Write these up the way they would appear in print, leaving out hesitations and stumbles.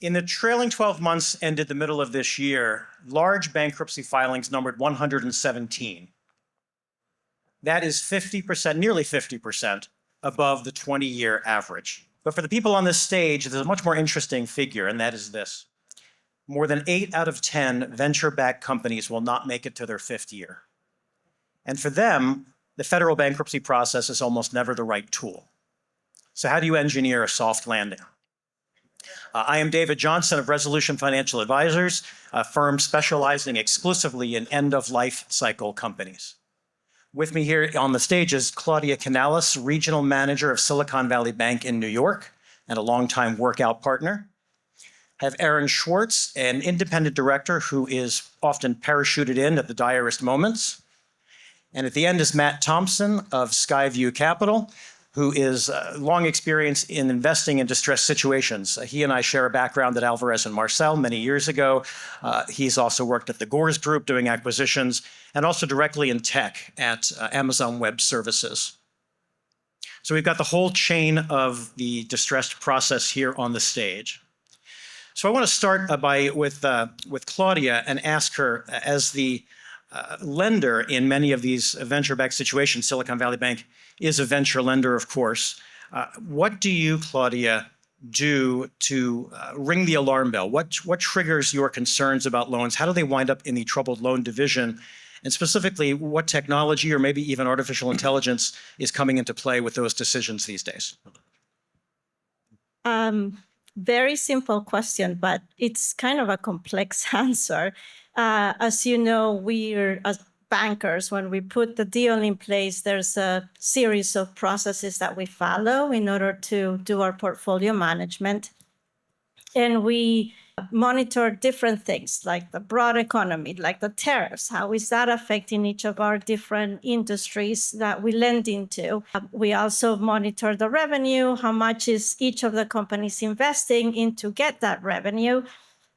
In the trailing 12 months ended the middle of this year, large bankruptcy filings numbered 117. That is 50%, nearly 50% above the 20-year average. But for the people on this stage, there's a much more interesting figure, and that is this. More than 8 out of 10 venture-backed companies will not make it to their 5th year. And for them, the federal bankruptcy process is almost never the right tool. So how do you engineer a soft landing? I am David Johnson of Resolution Financial Advisors, a firm specializing exclusively in end-of-life cycle companies. With me here on the stage is 𝐓𝐞𝐜𝐡𝐧𝐨𝐥𝐴, Regional Manager of Silicon Valley Bank in New York and a longtime workout partner. I have Aaron Schwartz, an independent director who is often parachuted in at the direst moments. And at the end is Matt Thompson of Skyview Capital, who is long experience in investing in distressed situations. He and I share a background at Alvarez & Marsal many years ago. He's also worked at the Gores Group doing acquisitions and also directly in tech at Amazon Web Services. So we've got the whole chain of the distressed process here on the stage. So I want to start with Claudia and ask her, as the lender in many of these venture-backed situations, Silicon Valley Bank is a venture lender, of course. What do you, Claudia, do to ring the alarm bell? What triggers your concerns about loans? How do they wind up in the troubled loan division? And specifically, what technology or maybe even artificial intelligence is coming into play with those decisions these days? Very simple question, but it's kind of a complex answer. As you know, we're as bankers, when we put the deal in place, there's a series of processes that we follow in order to do our portfolio management. And we monitor different things like the broad economy, like the tariffs. How is that affecting each of our different industries that we lend into? We also monitor the revenue, how much is each of the companies investing in to get that revenue.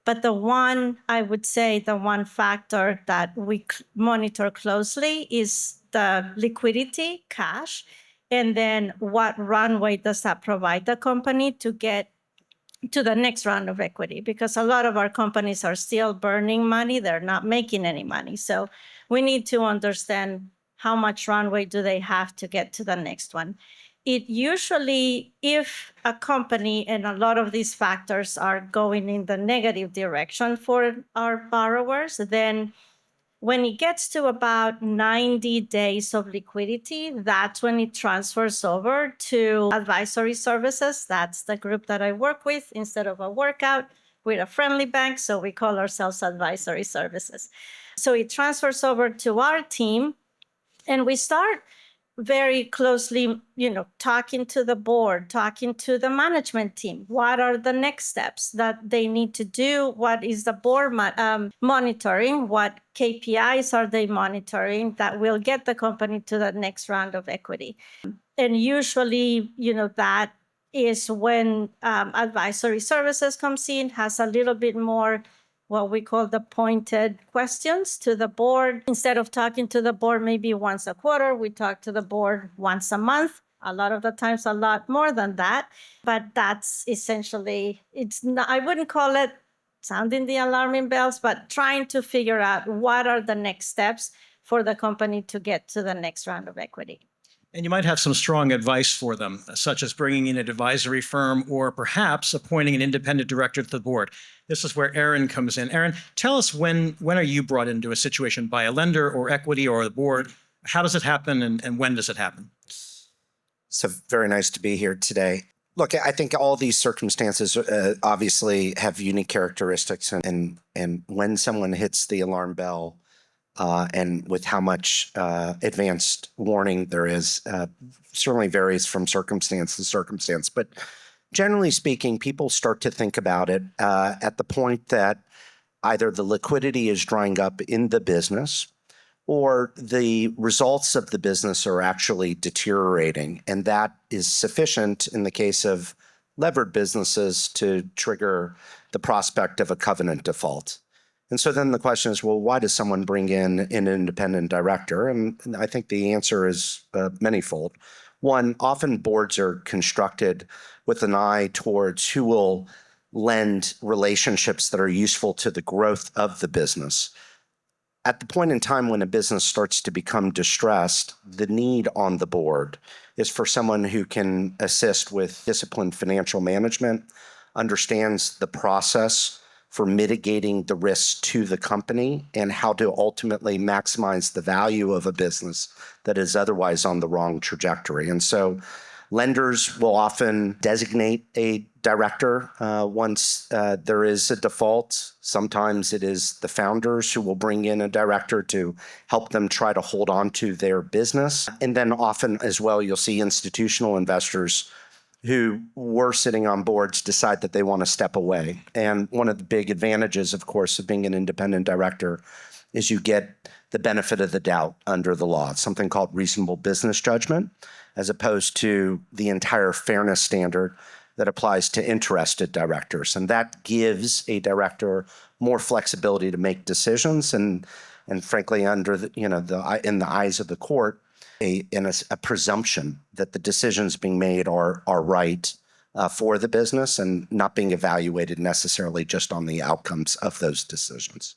But the one, I would say, the one factor that we monitor closely is the liquidity, cash, and then what runway does that provide the company to get to the next round of equity, because a lot of our companies are still burning money. They're not making any money. So we need to understand how much runway do they have to get to the next one. It usually, if a company and a lot of these factors are going in the negative direction for our borrowers, then when it gets to about 90 days of liquidity, that's when it transfers over to advisory services. That's the group that I work with. Instead of a workout, we're a friendly bank, so we call ourselves advisory services. So it transfers over to our team, and we start very closely, talking to the board, talking to the management team. What are the next steps that they need to do? What is the board monitoring? What KPIs are they monitoring that will get the company to the next round of equity? And usually, that is when advisory services comes in, has a little bit more what we call the pointed questions to the board. Instead of talking to the board maybe once a quarter, we talk to the board once a month. A lot of the times, a lot more than that. But that's essentially, I wouldn't call it sounding the alarming bells, but trying to figure out what are the next steps for the company to get to the next round of equity. And you might have some strong advice for them, such as bringing in an advisory firm or perhaps appointing an independent director to the board. This is where Aaron comes in. Aaron, tell us when are you brought into a situation by a lender or equity or the board? How does it happen and when does it happen? So very nice to be here today. Look, I think all these circumstances obviously have unique characteristics, and when someone hits the alarm bell, and with how much advanced warning there is, certainly varies from circumstance to circumstance. But generally speaking, people start to think about it at the point that either the liquidity is drying up in the business or the results of the business are actually deteriorating. And that is sufficient in the case of levered businesses to trigger the prospect of a covenant default. And so then the question is, well, why does someone bring in an independent director? And I think the answer is manyfold. One, often boards are constructed with an eye towards who will lend relationships that are useful to the growth of the business. At the point in time when a business starts to become distressed, the need on the board is for someone who can assist with disciplined financial management, understands the process for mitigating the risks to the company, and how to ultimately maximize the value of a business that is otherwise on the wrong trajectory. And so lenders will often designate a director once there is a default. Sometimes it is the founders who will bring in a director to help them try to hold on to their business. And then often as well, you'll see institutional investors who were sitting on boards decide that they want to step away. And one of the big advantages, of course, of being an independent director is you get the benefit of the doubt under the law. It's something called reasonable business judgment, as opposed to the entire fairness standard that applies to interested directors. And that gives a director more flexibility to make decisions and frankly, under the, in the eyes of the court, a presumption that the decisions being made are right for the business and not being evaluated necessarily just on the outcomes of those decisions.